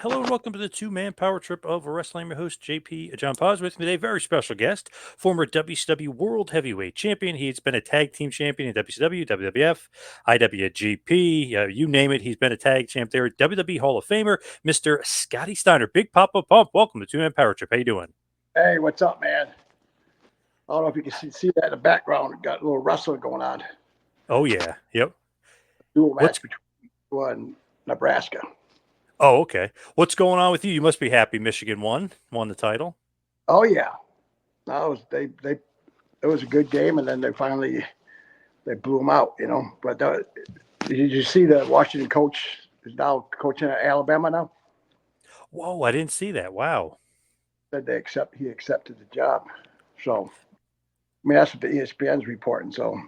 Hello and welcome to the two-man power trip of wrestling. I'm your host, JP John Paz. With me today, very special guest, former WCW World Heavyweight Champion. He's been a tag team champion in WCW, WWF, IWGP, you name it. He's been a tag champ there. WWE Hall of Famer, Mr. Scotty Steiner. Big Papa Pump. Welcome to two-man power trip. How you doing? Hey, what's up, man? I don't know if you can see that in the background. We got a little wrestling going on. Oh yeah, yep. Dual What's match between Iowa and Nebraska. Oh okay? What's going on with you? You must be happy. Michigan won the title. Oh yeah, no, it was a good game, and then they blew them out, you know. But did you see the Washington coach is now coaching at Alabama now? Whoa, I didn't see that. Wow. Said he accepted the job. So I mean that's what the ESPN's reporting. So,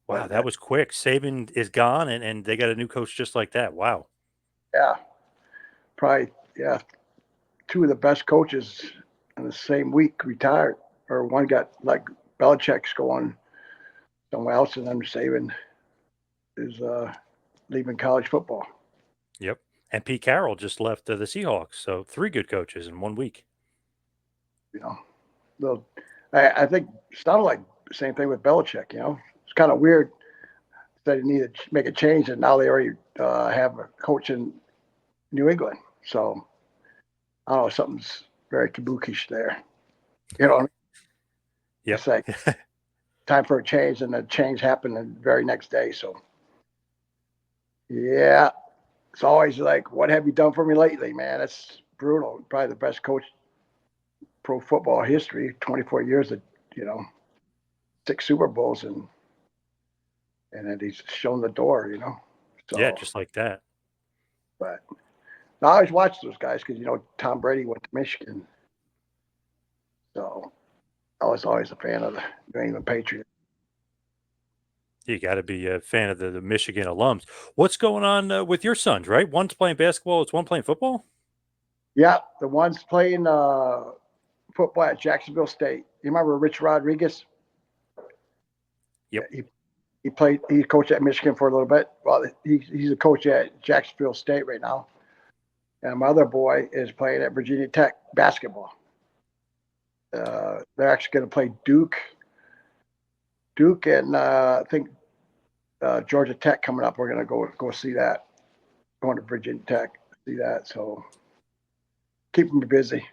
Wow, but that was quick. Saban is gone, and they got a new coach just like that. Wow. yeah, probably yeah, two of the best coaches in the same week retired, or one got like Belichick's going somewhere else, and then Saban is leaving college football. Yep. And Pete Carroll just left the Seahawks. So three good coaches in 1 week. You know, so I think it's not like the same thing with Belichick. You know, it's kind of weird that he needed to make a change, and now they already have a coach in New England. So I don't know, something's very kabukish there. You know, Yep. it's like time for a change, and the change happened the very next day. So yeah, it's always like, what have you done for me lately, man? That's brutal. Probably the best coach pro football history. 24 years of, you know, 6 Super Bowls, and then he's shown the door. You know, Yeah, so just like that. but I always watch those guys because you know Tom Brady went to Michigan, so I was always a fan of the New England Patriots. You got to be a fan of the Michigan alums. What's going on with your sons, right? One's playing basketball, it's one playing football? Yeah, the ones playing football at Jacksonville State. You remember Rich Rodriguez? Yep. He coached at Michigan for a little bit. Well, he's a coach at Jacksonville State right now. And my other boy is playing at Virginia Tech basketball. They're actually going to play Duke, and I think Georgia Tech coming up. We're going to go see that. Going to Virginia Tech see that. So keep me busy.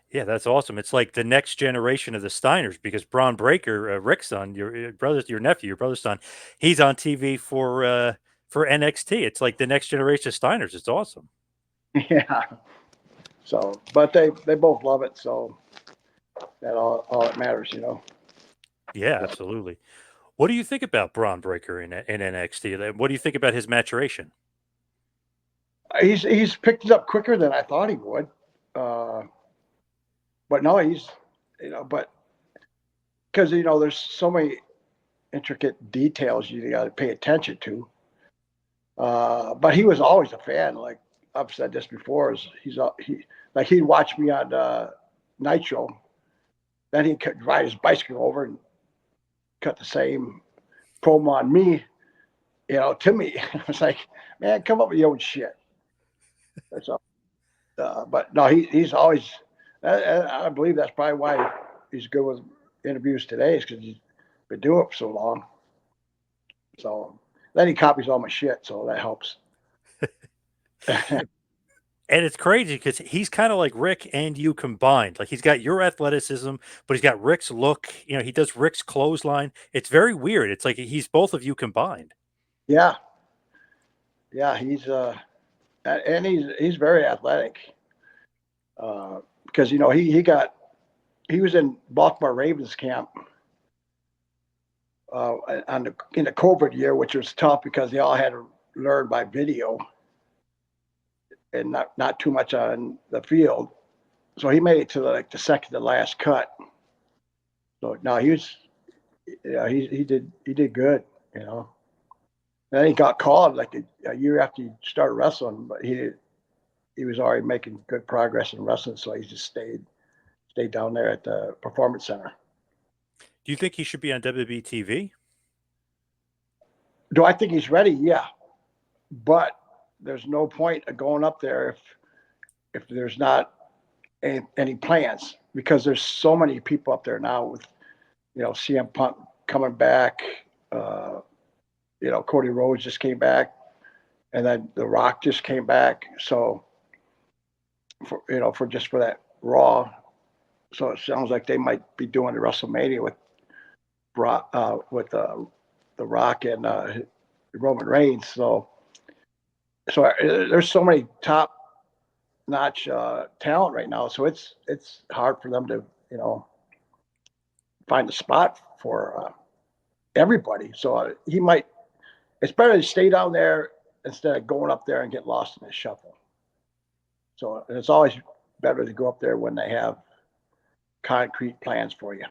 Yeah, that's awesome. It's like the next generation of the Steiners because Braun Breaker, Rick's son, your brother, your nephew, your brother's son, he's on TV for NXT. It's like the next generation of Steiners. It's awesome. Yeah. So, but they both love it. So that all that matters, you know. Yeah, absolutely. What do you think about Braun Breaker in NXT? What do you think about his maturation? He's picked it up quicker than I thought he would. Uh, but no, he's you know, but because you know, there's so many intricate details you got to pay attention to. But he was always a fan. Like I've said this before, is he like he'd watch me on Nitro, then he could ride his bicycle over and cut the same promo on me, you know, to me. I was like, man, come up with your own shit. That's all. But no, he's always. I believe that's probably why he's good with interviews today, is because he's been doing it for so long. So then he copies all my shit, so that helps. And it's crazy because he's kind of like Rick and you combined. Like he's got your athleticism, but he's got Rick's look. You know, he does Rick's clothesline. It's very weird. It's like he's both of you combined. Yeah, yeah, and he's very athletic because you know he was in Baltimore Ravens camp in the COVID year, which was tough because they all had to learn by video and not too much on the field. So he made it to like the second to last cut. So no, yeah, he did good, you know. And then he got called like a year after he started wrestling, but he was already making good progress in wrestling, so he just stayed down there at the performance center. Do you think he should be on WWE TV? Do I think he's ready? Yeah, but there's no point of going up there if there's not any plans, because there's so many people up there now with CM Punk coming back. Uh, Cody Rhodes just came back, and then The Rock just came back. So for that Raw, so it sounds like they might be doing the WrestleMania with The Rock and Roman Reigns. So there's so many top notch talent right now. So it's hard for them to find a spot for everybody. So he might. It's better to stay down there instead of going up there and get lost in the shuffle. So it's always better to go up there when they have concrete plans for you.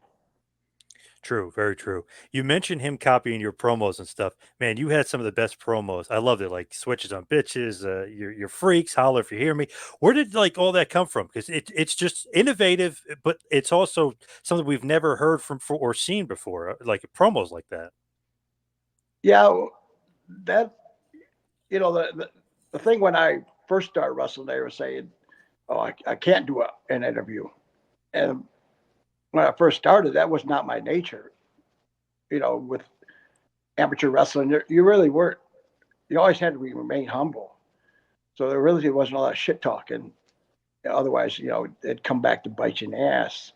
True, very true. You mentioned him copying your promos and stuff. Man, you had some of the best promos. I loved it. Like switches on bitches, your freaks, holler if you hear me. Where did like all that come from? Because it's just innovative, but it's also something we've never heard from or seen before. Like promos like that. Yeah, that the thing when I first started wrestling, they were saying, "Oh, I can't do an interview," and when I first started, that was not my nature. With amateur wrestling, you really weren't. You always had to remain humble. So there really wasn't a lot of shit talking. Otherwise, it'd come back to bite you in the ass.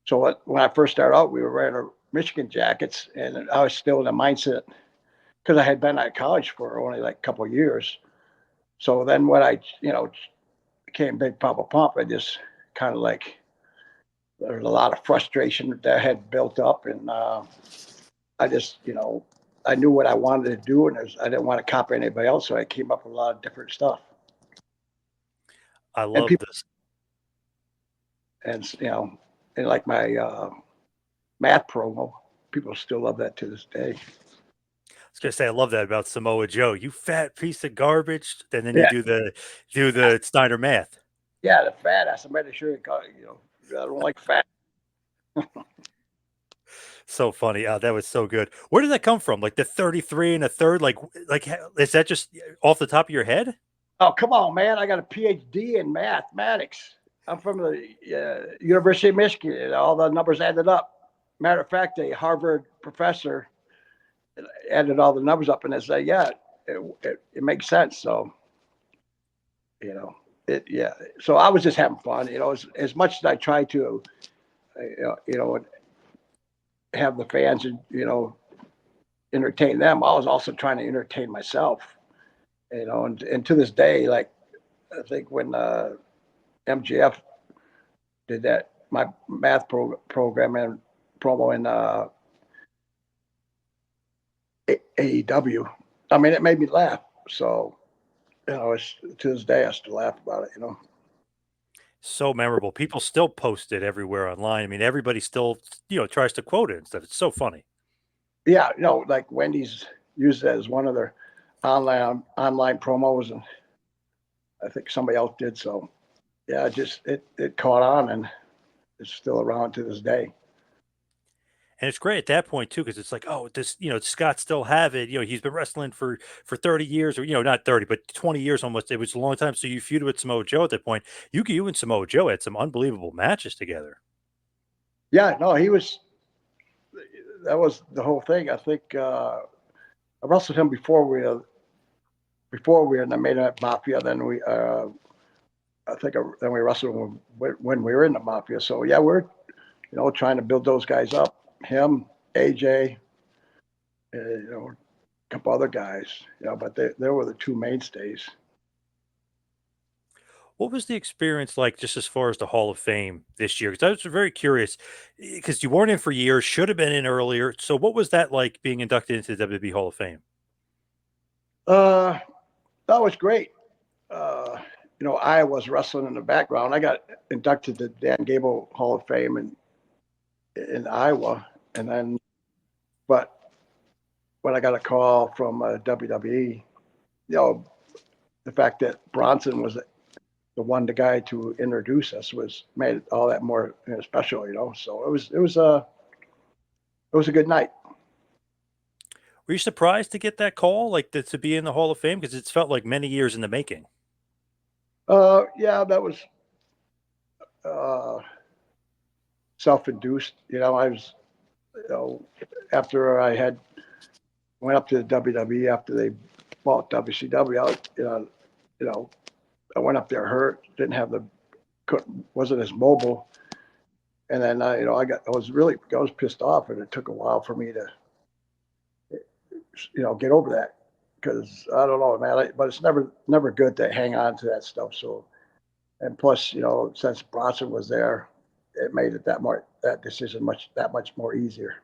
So when I first started out, we were wearing our Michigan jackets, and I was still in the mindset because I had been at college for only like a couple of years. So then when I, became Big Papa Pump, I just kind of like there was a lot of frustration that had built up, and I just, I knew what I wanted to do, and I didn't want to copy anybody else, so I came up with a lot of different stuff. I And love people, this. and and like my math promo, people still love that to this day. I was gonna say I love that about Samoa Joe. You fat piece of garbage. And then you Yeah, do the Steiner math. yeah, the fat ass. I made sure I don't like fat. So funny. That was so good. Where did that come from? Like the 33 and a third? Is that just off the top of your head? Oh, come on, man! I got a PhD in mathematics. I'm from the University of Michigan, and all the numbers added up. Matter of fact, a Harvard professor added all the numbers up, and they say, yeah, it makes sense. So, yeah. So I was just having fun, as much as I tried to, have the fans and, entertain them. I was also trying to entertain myself, and to this day, like, I think when MGF did that, my math program and promo in AEW, I mean, it made me laugh. So, it's, to this day, I still laugh about it. So memorable. People still post it everywhere online. I mean, everybody still, tries to quote it and stuff. It's so funny. Yeah, like Wendy's used it as one of their online promos, and I think somebody else did. So, yeah, it caught on, and it's still around to this day. And it's great at that point too, because it's like, oh, this, Scott still have it. He's been wrestling for 30 years, or not 30, but 20 years almost. It was a long time. So you feuded with Samoa Joe at that point. You and Samoa Joe had some unbelievable matches together. Yeah, no, he was. That was the whole thing. I think I wrestled him before we were in the Main Event Mafia. Then I think then we wrestled when we were in the Mafia. So yeah, we're trying to build those guys up. Him, AJ, a couple other guys. But they were the two mainstays. What was the experience like just as far as the Hall of Fame this year? Because I was very curious because you weren't in for years, should have been in earlier. So what was that like being inducted into the WWE Hall of Fame? Uh, that was great. Uh, I was wrestling in the background. I got inducted to Dan Gable Hall of Fame in Iowa, and then, but when I got a call from WWE, the fact that Bronson was the guy to introduce us was made all that more special. So it was a good night. Were you surprised to get that call, like to be in the Hall of Fame? Because it's felt like many years in the making. Yeah, that was uh, self-induced. I was, after I had went up to the WWE after they bought WCW. You know, I went up there hurt, didn't have the, wasn't as mobile, and then I was pissed off, and it took a while for me to, get over that because I don't know, man. But it's never good to hang on to that stuff. So, and plus, since Bronson was there, it made it that decision that much more easier.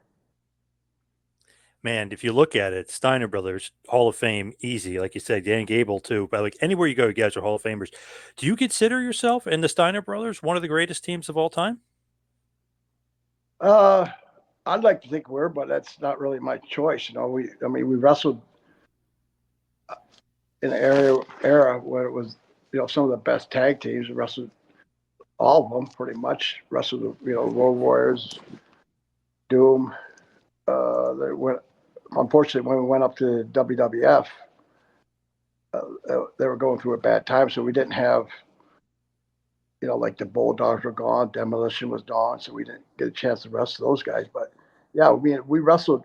Man, if you look at it, Steiner brothers, Hall of Fame, easy. Like you said, Dan Gable too. But like anywhere you go, you guys are Hall of Famers. Do you consider yourself and the Steiner brothers one of the greatest teams of all time? Uh, I'd like to think we're, but that's not really my choice. I mean, we wrestled in an era where it was, some of the best tag teams. We wrestled all of them pretty much. Wrestled, Road Warriors, Doom. They went. Unfortunately, when we went up to WWF, they were going through a bad time, so we didn't have, like the Bulldogs were gone, Demolition was gone, so we didn't get a chance to wrestle those guys. But yeah, we wrestled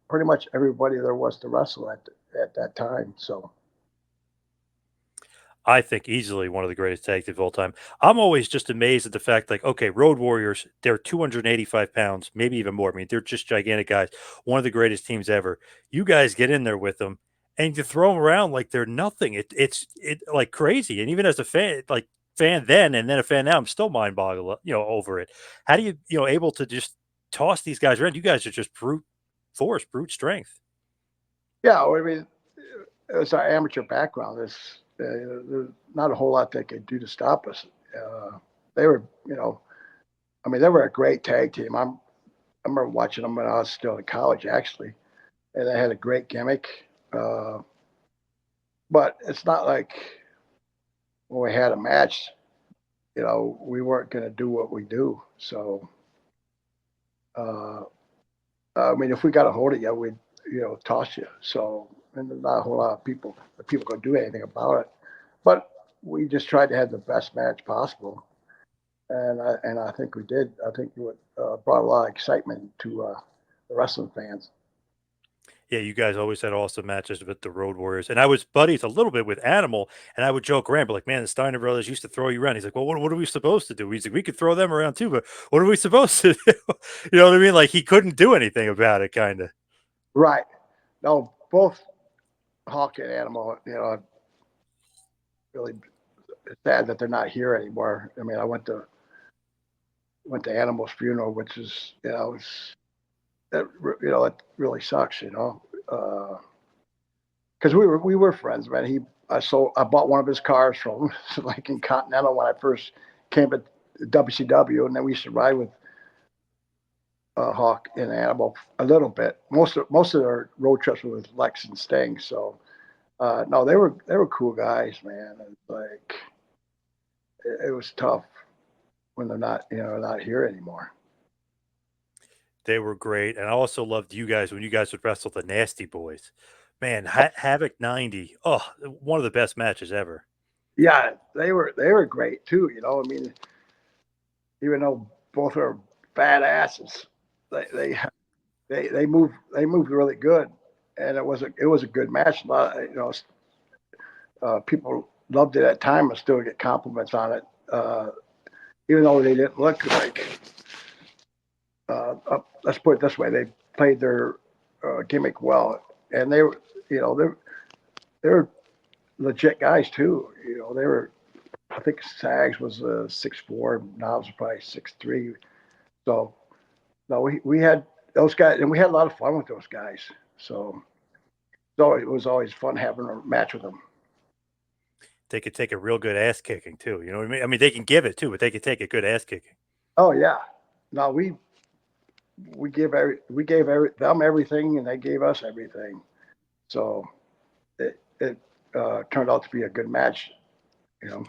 pretty much everybody there was to wrestle at that time. So I think easily one of the greatest tag teams of all time. I'm always just amazed at the fact, like, okay, Road Warriors, they're 285 pounds, maybe even more. I mean, they're just gigantic guys. One of the greatest teams ever. You guys get in there with them and you throw them around like they're nothing. It's like crazy. And even as a fan, like fan then and then a fan now, I'm still mind boggled, over it. How do you able to just toss these guys around? You guys are just brute force, brute strength. yeah, I mean, it's our amateur background. There's not a whole lot they could do to stop us. They were, I mean, they were a great tag team. I remember watching them when I was still in college, actually, and they had a great gimmick. Uh, but it's not like when we had a match, we weren't going to do what we do. So, uh, I mean, if we got a hold of you, we'd, toss you. So, and there's not a whole lot of people could do anything about it. But we just tried to have the best match possible, and I think we did. I think it brought a lot of excitement to the wrestling fans. Yeah, you guys always had awesome matches with the Road Warriors, and I was buddies a little bit with Animal, and I would joke around, but like, man, the Steiner brothers used to throw you around. He's like, well, what are we supposed to do? He's like, we could throw them around too, but what are we supposed to do? You know what I mean? Like he couldn't do anything about it, kind of. Right. No, both Hawk and Animal, really sad that they're not here anymore. I mean, I went to Animal's funeral, which is, that it really sucks, because we were friends, man. I bought one of his cars from like in Continental when I first came to WCW, and then we used to ride with Hawk and Animal a little bit. Most of their road trips were with Lex and Sting. So no, they were cool guys, man. And like it was tough when they're not not here anymore. They were great, and I also loved you guys when you guys would wrestle the Nasty Boys. Man, Havoc 90. Oh, one of the best matches ever. Yeah, they were great too. I mean, even though both are badasses, they they they moved really good, and it was a good match. A lot, people loved it at time and still get compliments on it, even though they didn't look like. Let's put it this way: they played their gimmick well, and they were, they're legit guys too. They were. I think Sags was 6'4", Knobs was probably 6'3". So no, we had those guys, and we had a lot of fun with those guys. So it was always fun having a match with them. They could take a real good ass kicking too. You know what I mean? I mean, they can give it too, but they could take a good ass kicking. Oh yeah, no, we gave them everything, and they gave us everything. So it turned out to be a good match. You know.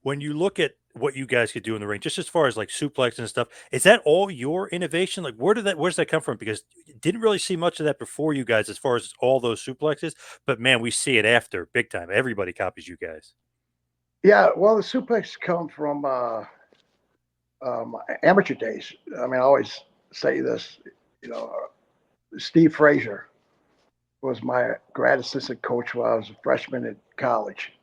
When you look at what you guys could do in the ring, just as far as like suplex and stuff. Is that all your innovation? Like, where's that come from? Because didn't really see much of that before you guys, as far as all those suplexes. But man, we see it after big time. Everybody copies you guys. Yeah, well, the suplex come from amateur days. I mean, I always say this. You know, Steve Frazier was my grad assistant coach while I was a freshman at college.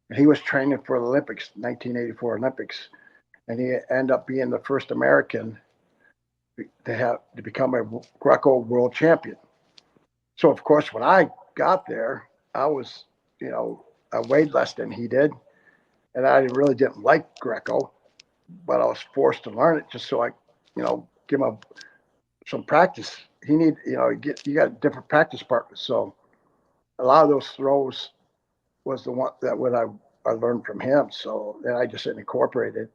And he was training for the Olympics, 1984 Olympics, and he ended up being the first American to become a Greco world champion. So of course, when I got there, I was, you know, I weighed less than he did, and I really didn't like Greco, but I was forced to learn it just so I, give him some practice. He need, you got different practice partners. So a lot of those throws was the one that what I learned from him. So then I just incorporated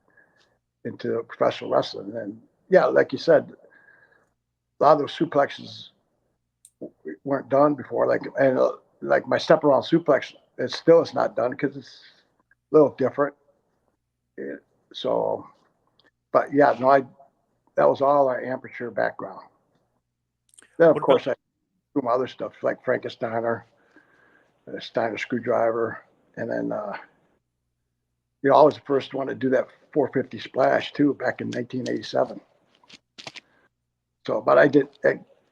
into professional wrestling. And yeah, like you said, a lot of those suplexes weren't done before. Like my step around suplex, it's not done because it's a little different. Yeah, so, but yeah, no, I that was all our amateur background. Then of What about course I do my other stuff like Frankensteiner, Steiner screwdriver, and then I was the first one to do that 450 splash too back in 1987. So, but it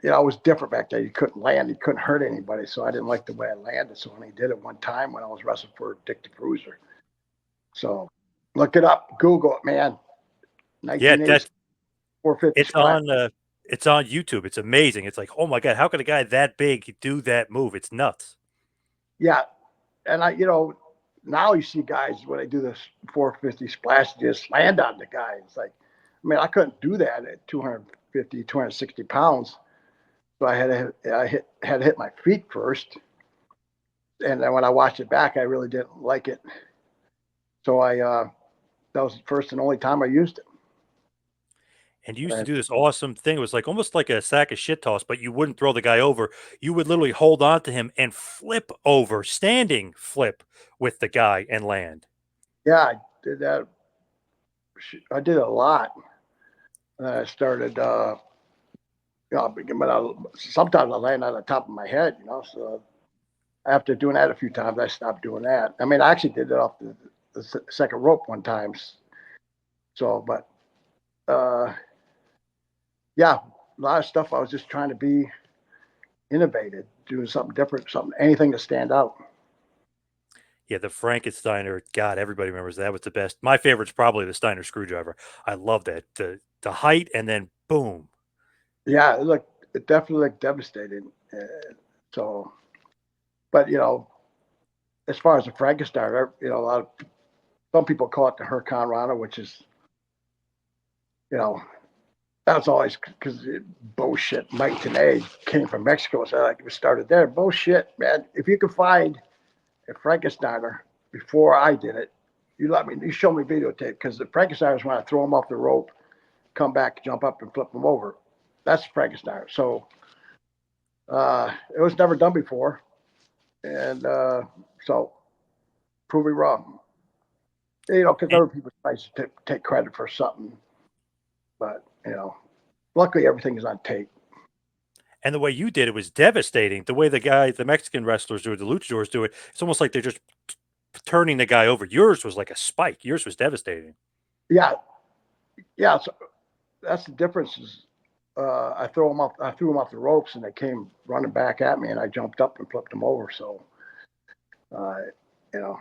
was different back then. You couldn't land, you couldn't hurt anybody. So I didn't like the way I landed. So I only did it one time when I was wrestling for Dick the Bruiser. So look it up, Google it, man. yeah, 1980 450 it's splash. on it's on YouTube. It's amazing. It's like, oh my god, how could a guy that big do that move? It's nuts. Yeah, and now you see guys when they do this 450 splash, just land on the guy. It's like, I mean, I couldn't do that at 250, 260 pounds. So had to hit my feet first, and then when I watched it back, I really didn't like it. So that was the first and only time I used it. And you used to And do this awesome thing. It was like almost like a sack of shit toss, but you wouldn't throw the guy over. You would literally hold on to him and flip over, standing flip with the guy and land. yeah, I did that. I did it a lot. And then I started, sometimes I land on the top of my head, So after doing that a few times, I stopped doing that. I mean, I actually did it off the second rope one time. So, but uh, yeah, a lot of stuff. I was just trying to be innovative, doing something different, anything to stand out. Yeah, the Frankensteiner. God, everybody remembers that was the best. My favorite's probably the Steiner screwdriver. I love that. The height and then boom. Yeah, it definitely looked devastating. So, but as far as the Frankenstein, a lot of some people call it the Hurricane Rana, which is, you know, that's always because bullshit. Mike Tenay came from Mexico, so like it started there. Bullshit, man. If you can find a Frankensteiner before I did it, you show me videotape because the Frankensteiners when I throw them off the rope, come back, jump up, and flip them over. That's Frankensteiner. So it was never done before, and so prove me wrong. Because And, other people try to take credit for something, but luckily everything is on tape. and the way you did it was devastating. The way the Mexican wrestlers do it, the luchadors do it, it's almost like they're just turning the guy over. Yours was like a spike. Yours was devastating. Yeah, yeah. So that's the difference. Is I throw them off. I threw them off the ropes, and they came running back at me, and I jumped up and flipped them over. So, uh, you know,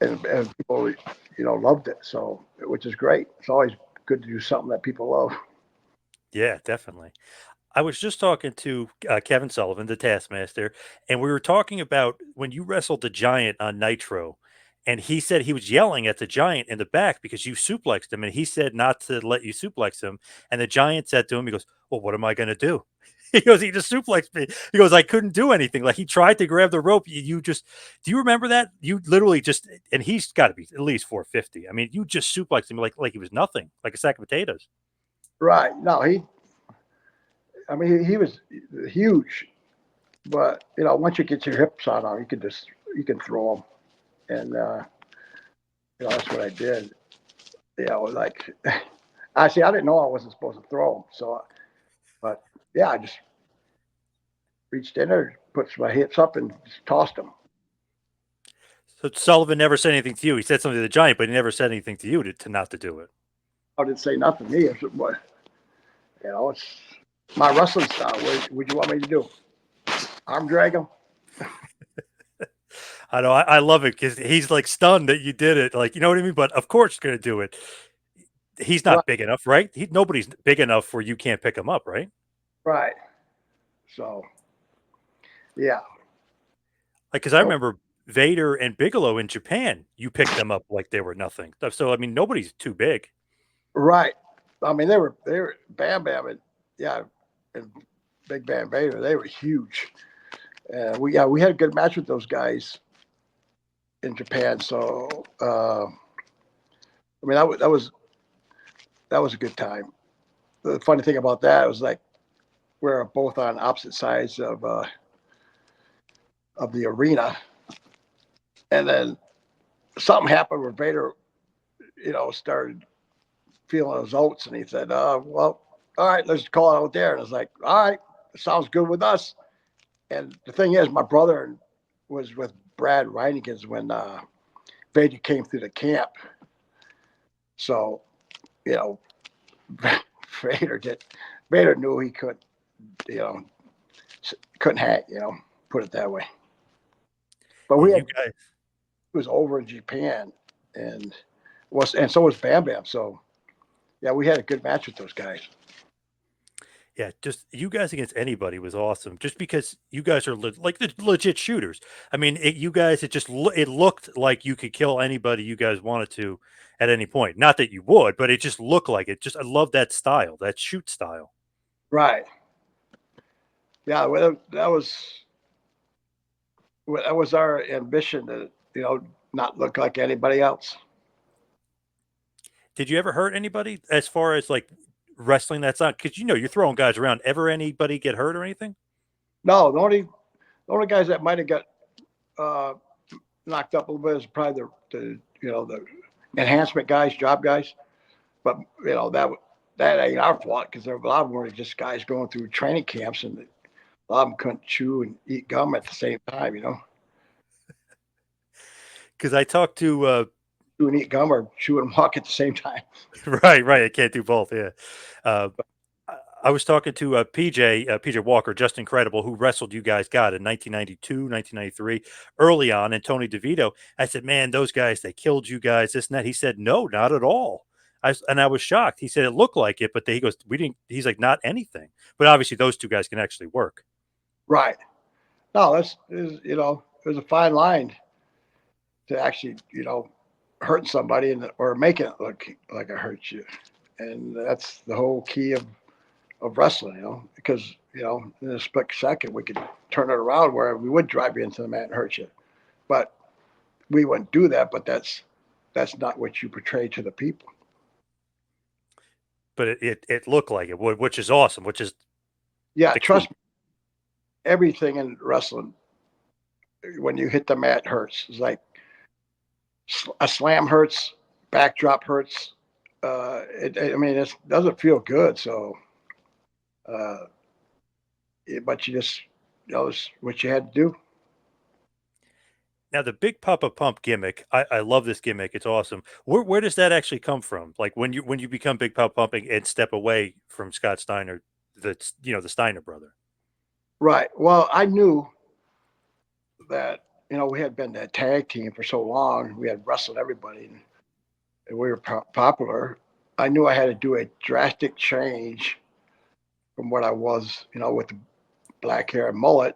and people, loved it. So, which is great. It's always good to do something that people love. Yeah, definitely. I was just talking to Kevin Sullivan, the Taskmaster, and we were talking about when you wrestled the Giant on Nitro, and he said he was yelling at the Giant in the back because you suplexed him, and he said not to let you suplex him, and the Giant said to him, he goes, "Well, what am I going to do?" He goes, "He just suplexed me." He goes, "I couldn't do anything. Like he tried to grab the rope. You just, do you remember that? You literally just, and he's got to be at least 450. I mean, you just suplexed him like he was nothing, like a sack of potatoes." Right? No, I mean, he was huge, but once you get your hips on him, you can throw him, and that's what I did. Like I see. I didn't know I wasn't supposed to throw them. So, but yeah, I just reached in there, put my hips up, and just tossed them. So Sullivan never said anything to you. He said something to the Giant, but he never said anything to you to not to do it. I didn't say nothing to me. It's my wrestling style. What would you want me to do? Arm drag him? I know. I love it because he's like stunned that you did it. Like, you know what I mean? But of course, he's going to do it. He's Right, not big enough, right? Nobody's big enough where you can't pick him up, right? right. So, yeah. Like, because I Oh, remember Vader and Bigelow in Japan, you picked them up like they were nothing. So, I mean, nobody's too big. right. I mean, they were Bam Bam and yeah, and Big Bam Vader. They were huge. We had a good match with those guys in Japan. So I mean that was a good time. The funny thing about that was like we're both on opposite sides of the arena, and then something happened where Vader, started feeling his oats, and he said, "Well, all right, let's call it out there." And I was like, "All right, sounds good with us." And the thing is, my brother was with Brad Reinekens when Vader came through the camp, so you know Vader did. Vader knew he you know, couldn't hack, put it that way. But Yeah, we you had guys. it was over in Japan, and so was Bam Bam. So yeah, we had a good match with those guys. Yeah, just you guys against anybody was awesome. Just because you guys are like the legit shooters. I mean, you guys, it looked like you could kill anybody you guys wanted to at any point. Not that you would, but it just looked like it. Just I love that style, that shoot style. Right. Yeah. Well, that was our ambition to not look like anybody else. Did you ever hurt anybody as far as like wrestling? That's not because you're throwing guys around. Ever anybody get hurt or anything? No, the only guys that might have got uh, knocked up a little bit is probably the enhancement guys, job guys. But that ain't our fault because a lot of them were just guys going through training camps, and a lot of them couldn't chew and eat gum at the same time. Because I talked to Chew and eat gum or chew and walk at the same time. right, right. I can't do both. Yeah. Uh, I was talking to PJ Walker, just incredible, who wrestled you guys, God, in 1992, 1993, early on, and Tony DeVito. I said, man, those guys, they killed you guys, this and that. He said, no, not at all. And I was shocked. He said, it looked like it, but he goes, we didn't, he's like, not anything. But obviously, those two guys can actually work. Right. No, there's a fine line to actually, hurting somebody or making it look like I hurt you. And that's the whole key of wrestling, because, in a split second, we could turn it around where we would drive you into the mat and hurt you. But we wouldn't do that, but that's not what you portray to the people. But it looked like it would, which is awesome, which is Yeah, the key. trust me, everything in wrestling, when you hit the mat, hurts. It's like a slam hurts, backdrop hurts. I mean, it doesn't feel good. So, uh, but you just, it's what you had to do. Now the Big Papa Pump gimmick, I love this gimmick. It's awesome. Where does that actually come from? Like when you become Big Papa Pumping and step away from Scott Steiner, the Steiner brother. Right. Well, I knew that, we had been that tag team for so long. We had wrestled everybody, and we were popular. I knew I had to do a drastic change from what I was, with the black hair and mullet.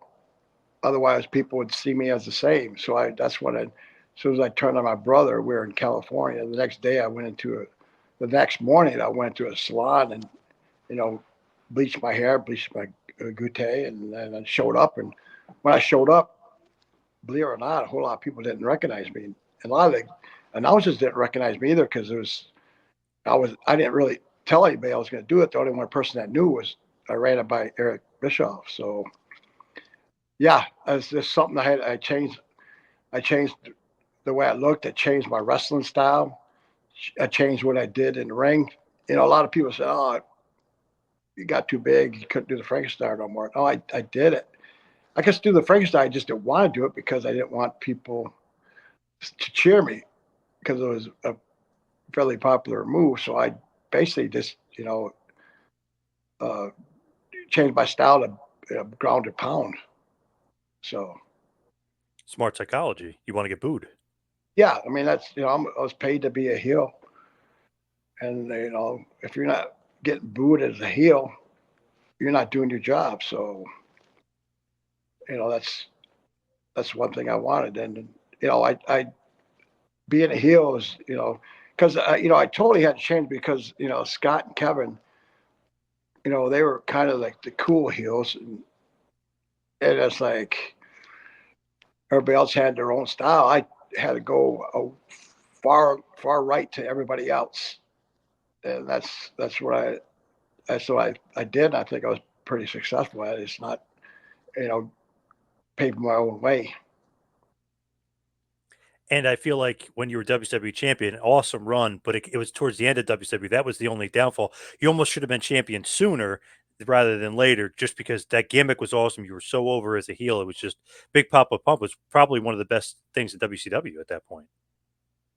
Otherwise, people would see me as the same. So that's when as soon as I turned on my brother, we were in California. The next day, the next morning, I went to a salon and, you know, bleached my hair, bleached my goutee, and then I showed up. And when I showed up, believe it or not, a whole lot of people didn't recognize me. And a lot of the announcers didn't recognize me either because I didn't really tell anybody I was going to do it. The only one person that knew was I ran it by Eric Bischoff. So yeah, it's just something I changed the way I looked. I changed my wrestling style. I changed what I did in the ring. A lot of people say, "Oh, you got too big. You couldn't do the Frankenstein no more." No, I did it. I could do the Frankenstein. I just didn't want to do it because I didn't want people to cheer me because it was a fairly popular move. So I basically just, uh, changed my style to ground and pound. So Smart psychology. You want to get booed. yeah, I mean that's I was paid to be a heel, and if you're not getting booed as a heel, you're not doing your job. So that's one thing I wanted, and I being a heel is because I totally had to change because Scott and Kevin, they were kind of like the cool heels, and it's like everybody else had their own style. I had to go far right to everybody else, and that's what I did. I think I was pretty successful at it. It's not paving my own way. And I feel like when you were WWE champion, awesome run, but it was towards the end of WWE. That was the only downfall. You almost should have been champion sooner rather than later, just because that gimmick was awesome. You were so over as a heel. It was just Big Papa Pump was probably one of the best things in WCW at that point.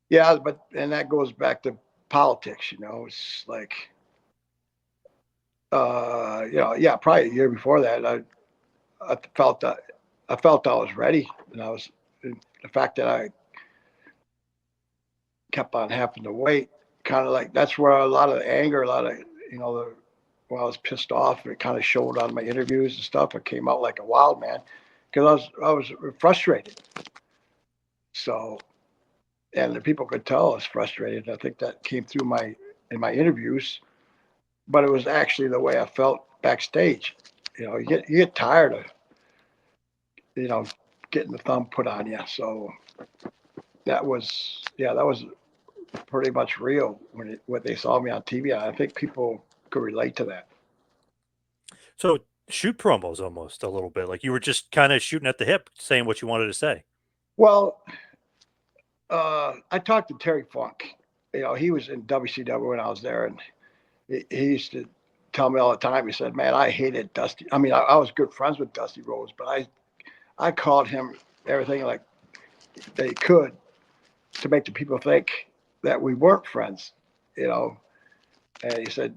Yeah, and that goes back to politics. It's like yeah, probably a year before that, I felt that I was ready, and the fact that I kept on having to wait, kind of like that's where a lot of the anger, a lot of when I was pissed off, it kind of showed on my interviews and stuff. I came out like a wild man because I was frustrated. So, and the people could tell I was frustrated. I think that came through in my interviews, but it was actually the way I felt backstage. You get tired of you know getting the thumb put on you. So that was pretty much real when they saw me on TV. I think people could relate to that. So shoot promos almost a little bit. Like you were just kind of shooting at the hip, saying what you wanted to say. Well, I talked to Terry Funk. He was in WCW when I was there, and he used to tell me all the time. He said, "Man, I hated Dusty. I mean, I was good friends with Dusty Rhodes, but I called him everything like they could to make the people think that we weren't friends." You know, and he said,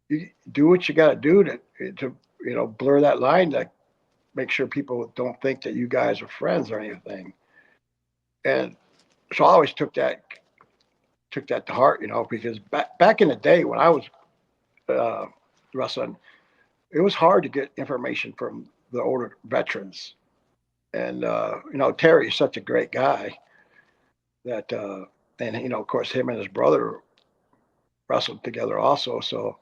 "You do what you got to do to blur that line to make sure people don't think that you guys are friends or anything." And so I always took that to heart, because back in the day when I was uh, wrestling, it was hard to get information from the older veterans. And Terry is such a great guy that, and of course, him and his brother wrestled together also, so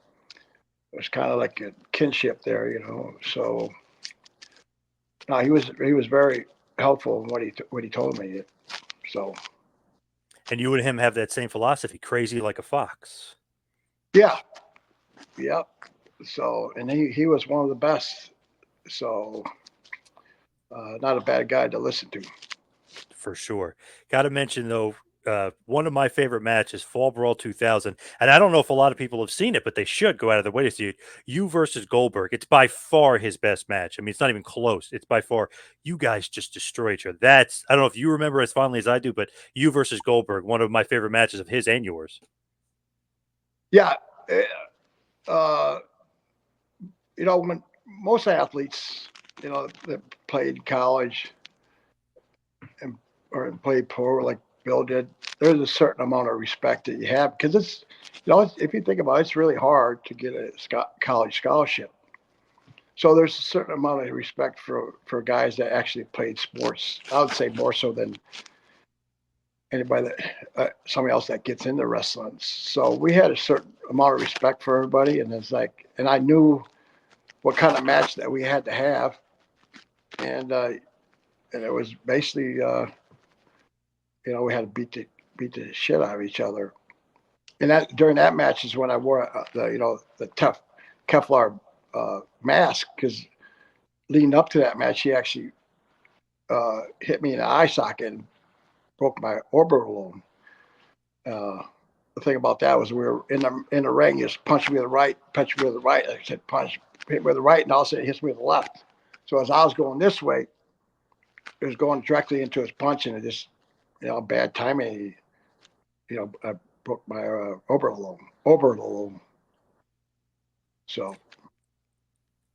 it was kind of like a kinship there, So no, he was very helpful in what he told me. So And you and him have that same philosophy, crazy like a fox. yeah, yeah. So and he was one of the best. So not a bad guy to listen to. For sure. Got to mention though, one of my favorite matches, Fall Brawl 2000, and I don't know if a lot of people have seen it, but they should go out of their way to see it. You versus Goldberg. It's by far his best match. I mean, it's not even close. It's by far. You guys just destroy each other. I don't know if you remember as fondly as I do, but you versus Goldberg, one of my favorite matches of his and yours. Yeah, eh, uh, when most athletes, that played college and or played pro like Bill did, there's a certain amount of respect that you have because if you think about it, it's really hard to get a college scholarship. So there's a certain amount of respect for guys that actually played sports. I would say more so than anybody that somebody else that gets into wrestling. So we had a certain amount of respect for everybody, and and I knew what kind of match that we had to have, and it was basically we had to beat the shit out of each other. And that during that match is when I wore the tough Kevlar mask because leading up to that match, he actually hit me in the eye socket and broke my orbital. The thing about that was we were in the ring. He just punched me with the right, punched me with the right. I said punch, hit me with the right, and all of a sudden it hits me with the left. So as I was going this way, it was going directly into his punch, and it just, bad timing. I broke my orbital. So,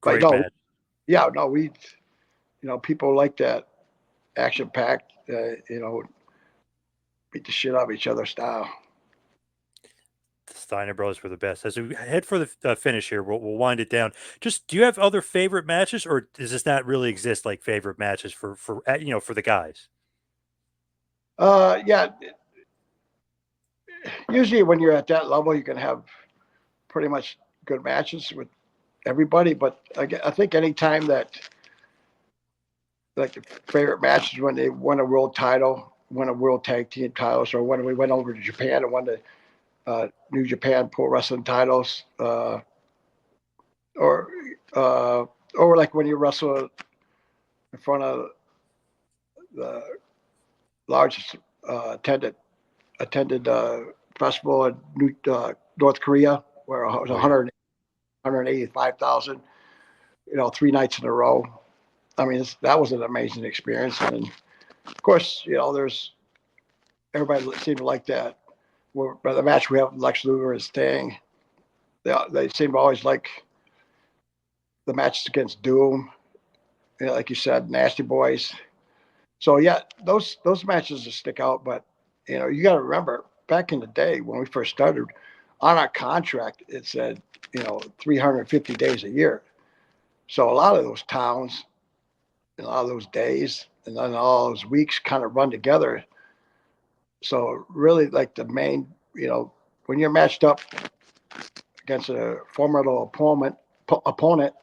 but Great no, match. yeah, no, people like that action packed, beat the shit out of each other style. The Steiner brothers were the best. As we head for the finish here, we'll wind it down. Just, do you have other favorite matches, or does this not really exist like favorite matches for the guys? Yeah, usually when you're at that level, you can have pretty much good matches with everybody. But I think anytime that, like, the favorite matches when they won a world title, won a world tag team titles, or when we went over to Japan and won the New Japan Pro Wrestling titles, or uh, or like when you wrestle in front of the largest attended festival in North Korea, where it was Oh yeah. 185,000, 3 nights in a row. I mean, that was an amazing experience. And of course, there's everybody seemed to like that. The match we have with Lex Luger and Sting, they seem to always like the matches against Doom, like you said, Nasty Boys. So yeah, those matches will stick out. But you got to remember, back in the day when we first started, on our contract it said 350 days a year. So a lot of those towns, and a lot of those days, and then all those weeks kind of run together. So really, like the main, when you're matched up against a formidable opponent,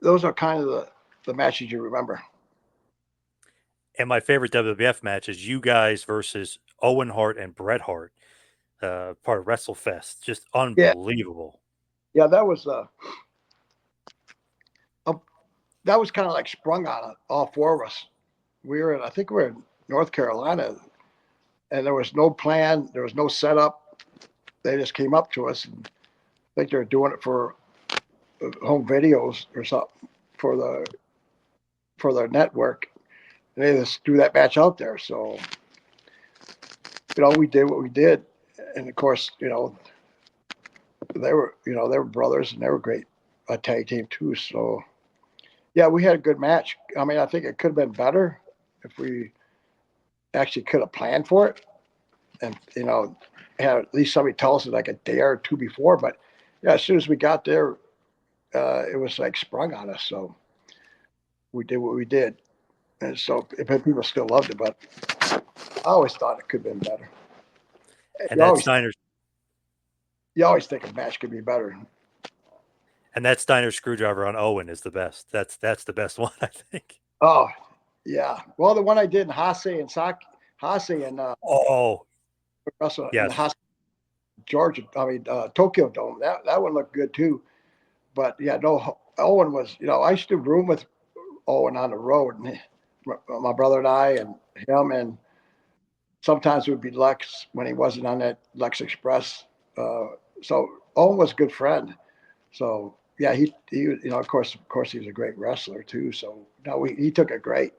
those are kind of the matches you remember. And my favorite WWF match is you guys versus Owen Hart and Bret Hart, part of WrestleFest. Just Yeah, unbelievable. yeah, a, that was kind of like sprung on all four of us. I think we were in North Carolina, and there was no plan, there was no setup. They just came up to us, and I think they were doing it for home videos or something for their network. And they just threw that match out there. So we did what we did, and of course, they were brothers, and they were great a tag team too. So yeah, we had a good match. I mean, I think it could have been better if we actually could have planned for it, and had at least somebody tell us it like a day or two before. But yeah, as soon as we got there, it was like sprung on us. So we did what we did, and so people still loved it. But I always thought it could have been better. And You that always Steiner you always think a match could be better. and that Steiner screwdriver on Owen is the best. That's the best one, I think. Oh yeah. Well, the one I did in Hase and Oh Russell in the yes. Hase, Georgia. I mean Tokyo Dome. That one looked good too. But yeah, no. Owen was. I used to room with Owen on the road, and my brother and I and him, and sometimes it would be Lex when he wasn't on that Lex Express. Uh, so Owen was a good friend. So yeah, he of course he was a great wrestler too. So no, he took it great.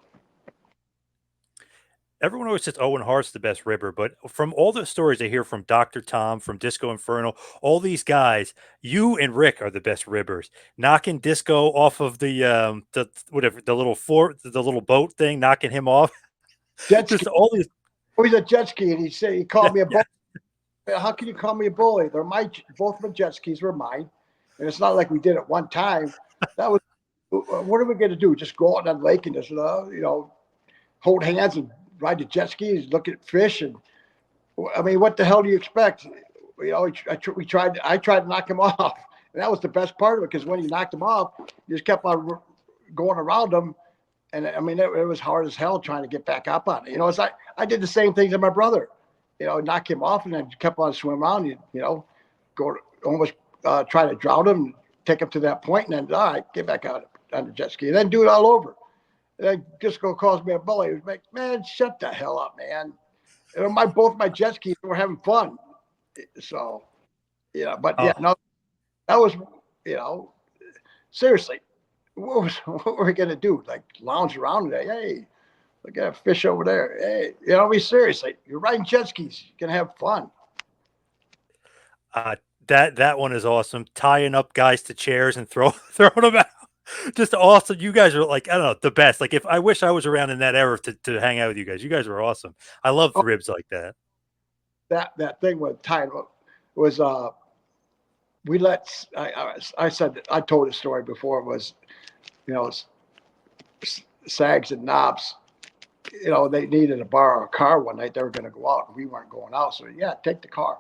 Everyone always says Owen Hart's the best ribber, but from all the stories I hear from Dr. Tom, from Disco Inferno, all these guys, you and Rick are the best ribbers. Knocking Disco off of the whatever the little the little boat thing, knocking him off. Jet ski. Just all these. Oh, he's a jet ski, and he Yeah, called me a yeah. bully. How can you call me a bully? They're both my jet skis were mine, and it's not like we did it one time. That was what are we going to do? Just go out on the lake and just hold hands and ride the jet skis, look at fish, and I mean, what the hell do you expect? I tried to knock him off, and that was the best part of it because when you knocked him off, you just kept on going around him, and I mean, it was hard as hell trying to get back up on it. It's like I did the same thing to my brother. Knock him off, and then kept on swimming around. Go almost try to drown him, take him to that point, and then all right, get back out on the jet ski, and then do it all over. And Disco calls me a bully. He's like, man, shut the hell up, man. And both my jet skis were having fun. So, but yeah, Oh, no, that was, you know, seriously, what were we going to do? Like lounge around today? Hey, look at a fish over there. Hey, seriously, you're riding jet skis. You're going to have fun. uh, that one is awesome. Tying up guys to chairs and throwing them out. Just awesome. You guys are like, I don't know, the best. Like if I wish I was around in that era to hang out with you guys. You guys were awesome. I love Oh, ribs like that. that thing with tying up was, we let, I said, I told the story before, was, you know, Sags and Knobs, they needed to borrow a car one night. They were going to go out, and we weren't going out. So yeah, take the car.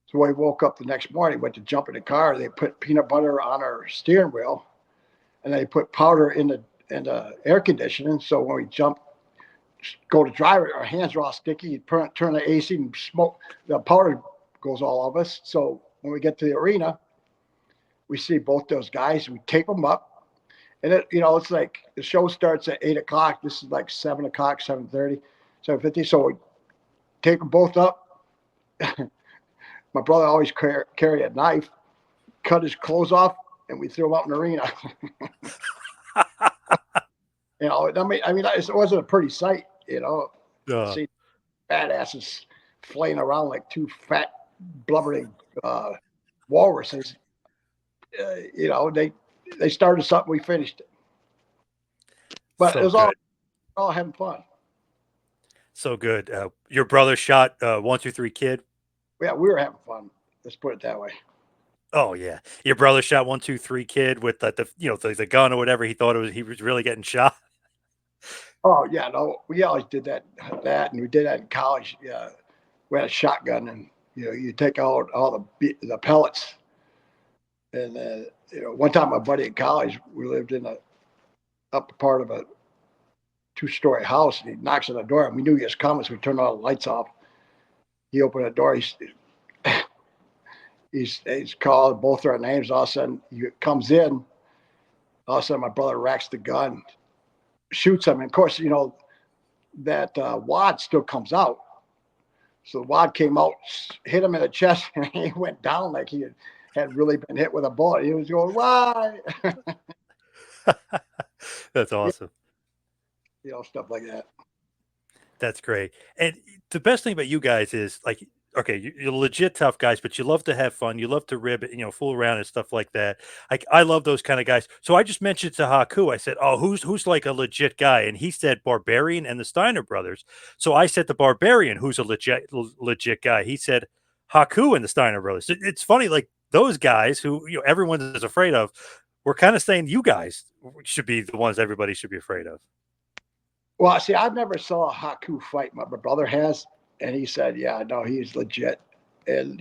So I woke up the next morning, went to jump in the car. They put peanut butter on our steering wheel, and they put powder in the air conditioning. So when we jump, go to drive it, our hands are all sticky. You turn the AC and smoke. The powder goes all of us. So when we get to the arena, we see both those guys. We tape them up, and it's like the show starts at 8 o'clock. This is like 7 o'clock, 7:30, 7:50. So we tape them both up. My brother always carry a knife, cut his clothes off, and we threw him out in the arena. It wasn't a pretty sight, uh, see badasses flaying around like two fat, blubbering walruses. They started something, we finished it, but it so was all good. all having fun. So good. Your brother shot 1, 2, 3 kid. Yeah, we were having fun. Let's put it that way. Oh yeah, your brother shot 1, 2, 3 kid with the gun or whatever. He was really getting shot. Oh yeah, no, we always did that, and we did that in college. Yeah, we had a shotgun, and you take out all the pellets. And one time, my buddy in college, we lived in a upper part of a two-story house, and he knocks on the door, and we knew he was coming, so we turned all the lights off. He opened the door. He's called both our names. All of a sudden, he comes in. All of a sudden, my brother racks the gun, shoots him. And of course, that wad still comes out. So the wad came out, hit him in the chest, and he went down like he had really been hit with a bullet. He was going, "Why?" That's awesome. Stuff like that. That's great. And the best thing about you guys is like, okay, you're legit tough guys, but you love to have fun. You love to rib it, fool around and stuff like that. Like I love those kind of guys. So I just mentioned to Haku, I said, "Oh, who's like a legit guy?" And he said Barbarian and the Steiner brothers. So I said the Barbarian, who's a legit guy. He said Haku and the Steiner brothers. It's funny, like those guys who everyone is afraid of. We're kind of saying you guys should be the ones everybody should be afraid of. Well, see, I've never saw a Haku fight. My brother has, and he said, "Yeah, no, he's legit." And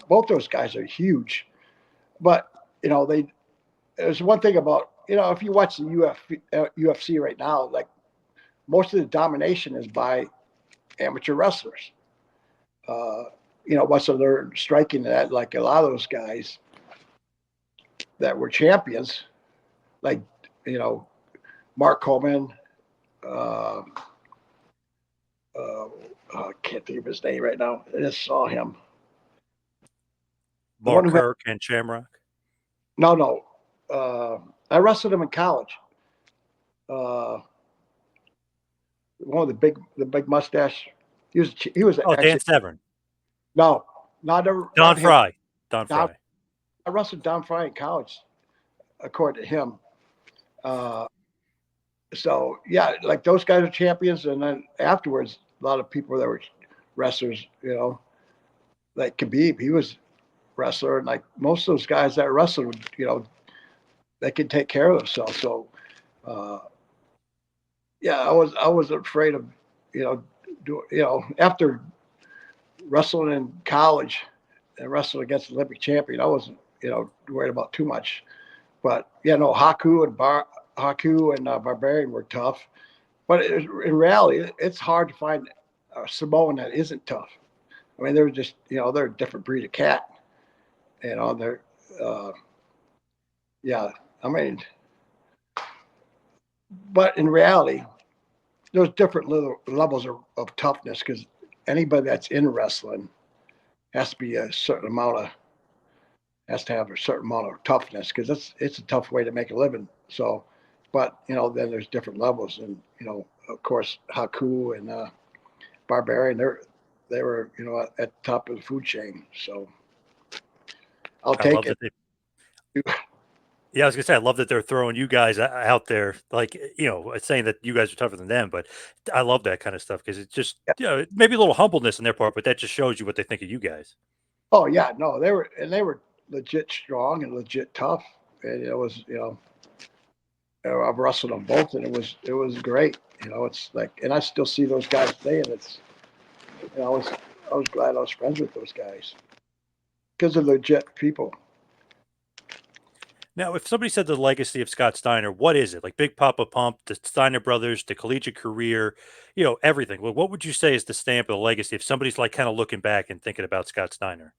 both those guys are huge, but they. There's one thing about if you watch the UFC right now, like most of the domination is by amateur wrestlers. Uh, once they learn striking that, like a lot of those guys that were champions, like you know Mark Coleman. Uh, uh, I can't think of his name right now. I just saw him. The one Mark who had, Kirk and Shamrock. no. I wrestled him in college. Uh, One of the big mustache. He was Oh, Dan actually Severn. no, Don not him. Fry. Don Don, Fry. I wrestled Don Fry in college, according to him. Uh, so yeah, like those guys are champions, and then afterwards, a lot of people that were wrestlers, like Khabib, he was wrestler, and like most of those guys that wrestled, they could take care of themselves. So uh, yeah, I was afraid of, after wrestling in college and wrestling against the Olympic champion, I wasn't worried about too much. But yeah, no, Haku and Barbarian were tough. But in reality, it's hard to find a Samoan that isn't tough. I mean, they're just they're a different breed of cat. They're uh, yeah. I mean, but in reality, there's different levels of toughness because anybody that's in wrestling has to be a certain amount of has to have a certain amount of toughness because it's a tough way to make a living. So, but then there's different levels, and of course, Haku and Barbarian, they were at the top of the food chain. So I'll I take love it. that they. Yeah, I was gonna say I love that they're throwing you guys out there, like saying that you guys are tougher than them. But I love that kind of stuff because it's just maybe a little humbleness on their part, but that just shows you what they think of you guys. Oh yeah, no, they were legit strong and legit tough, and it was I've wrestled them both, and it was great. It's like, and I still see those guys today, and it's I was glad I was friends with those guys because they're legit people. Now, if somebody said the legacy of Scott Steiner, what is it? Like Big Papa Pump, the Steiner brothers, the collegiate career, everything. Well, what would you say is the stamp of the legacy if somebody's like kind of looking back and thinking about Scott Steiner?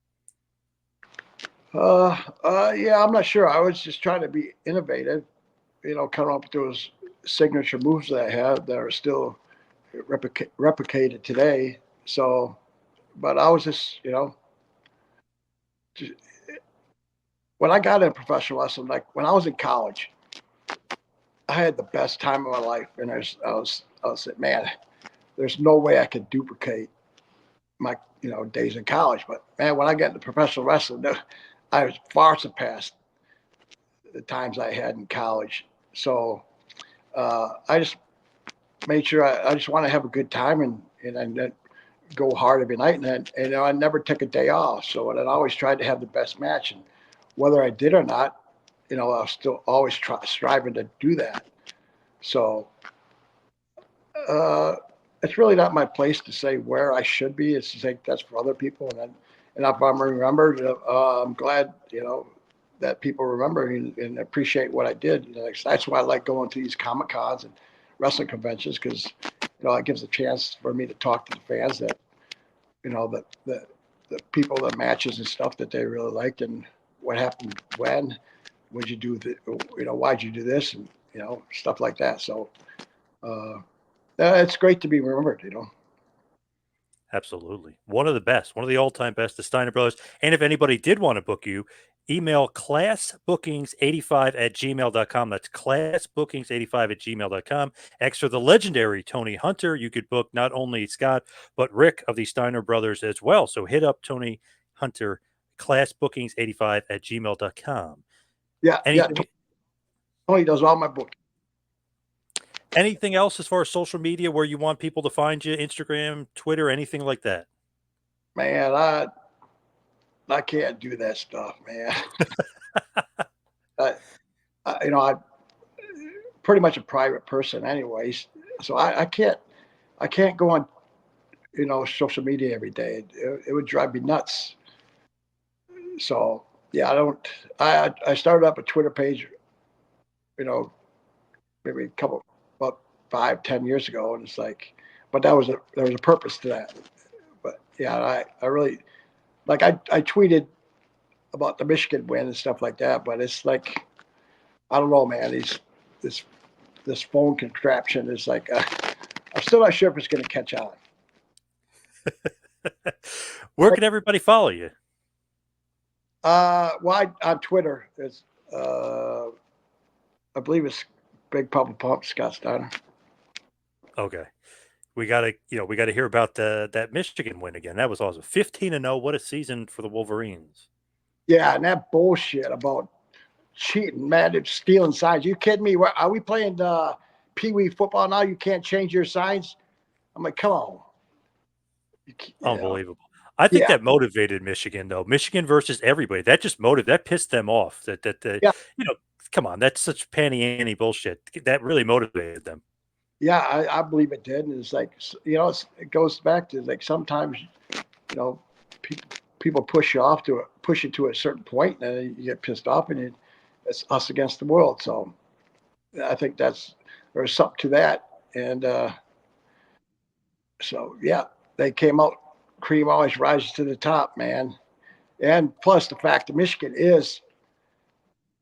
Yeah, I'm not sure. I was just trying to be innovative, coming up with those signature moves that I have that are still replicated today. So, but I was just, just, when I got into professional wrestling, like when I was in college, I had the best time of my life, and I was like, man, there's no way I could duplicate my days in college. But man, when I got into professional wrestling, I was far surpassed the times I had in college. So I just made sure I just want to have a good time and then go hard every night, and I never took a day off. So and I always tried to have the best match, and whether I did or not, I was still always striving to do that. So uh, it's really not my place to say where I should be. It's to say that's for other people, and if I'm remembered, I'm glad that people remember and appreciate what I did. That's why I like going to these Comic Cons and wrestling conventions because it gives a chance for me to talk to the fans that the people, the matches and stuff that they really liked and what happened when. Would you do the, why'd you do this and stuff like that. So uh, it's great to be remembered. Absolutely. One of the best, one of the all-time best, the Steiner brothers. And if anybody did want to book you, email classbookings85@gmail.com. That's classbookings85@gmail.com. Extra the legendary Tony Hunter. You could book not only Scott, but Rick of the Steiner brothers as well. So hit up Tony Hunter, classbookings85@gmail.com. Yeah, yeah. Anything Tony does all my books. anything else as far as social media where you want people to find you? Instagram, Twitter, anything like that? Man, I can't do that stuff, man. I, I'm pretty much a private person, anyways. So I can't go on social media every day. It would drive me nuts. So yeah, I don't. I started up a Twitter page, you know, maybe a couple about 5, 10 years ago, and it's like, but there was a purpose to that. But yeah, I really like I tweeted about the Michigan win and stuff like that, but it's like I don't know, man. This this phone contraption is like I'm still not sure if it's going to catch on. Where can everybody follow you? Well, on Twitter, it's uh, I believe it's Big Papa Pump Scott Steiner. Okay. We gotta hear about that Michigan win again. That was awesome. 15-0. What a season for the Wolverines. Yeah, and that bullshit about cheating, man, it's stealing signs. You kidding me? Are we playing Pee Wee football now? You can't change your signs. I'm like, come on. Unbelievable. I think Yeah, that motivated Michigan though. Michigan versus everybody. That pissed them off. yeah, You know, come on, that's such panty Annie bullshit. That really motivated them. yeah. I believe it did, and it's like it goes back to like sometimes you know people push you to a certain point, and then you get pissed off, and it's us against the world. So I think there's something to that, and so yeah, they came out. Cream always rises to the top, man. And plus the fact that Michigan is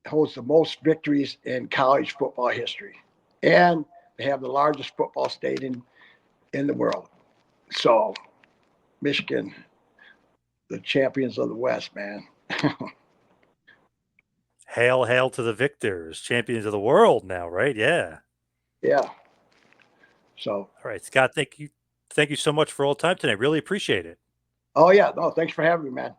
holds the most victories in college football history. and they have the largest football state in the world. So Michigan, the champions of the West, man. Hail, hail to the victors, champions of the world now, right? Yeah. Yeah. So, All right, Scott, thank you. Thank you so much for all the time tonight. Really appreciate it. oh yeah, no, thanks for having me, man.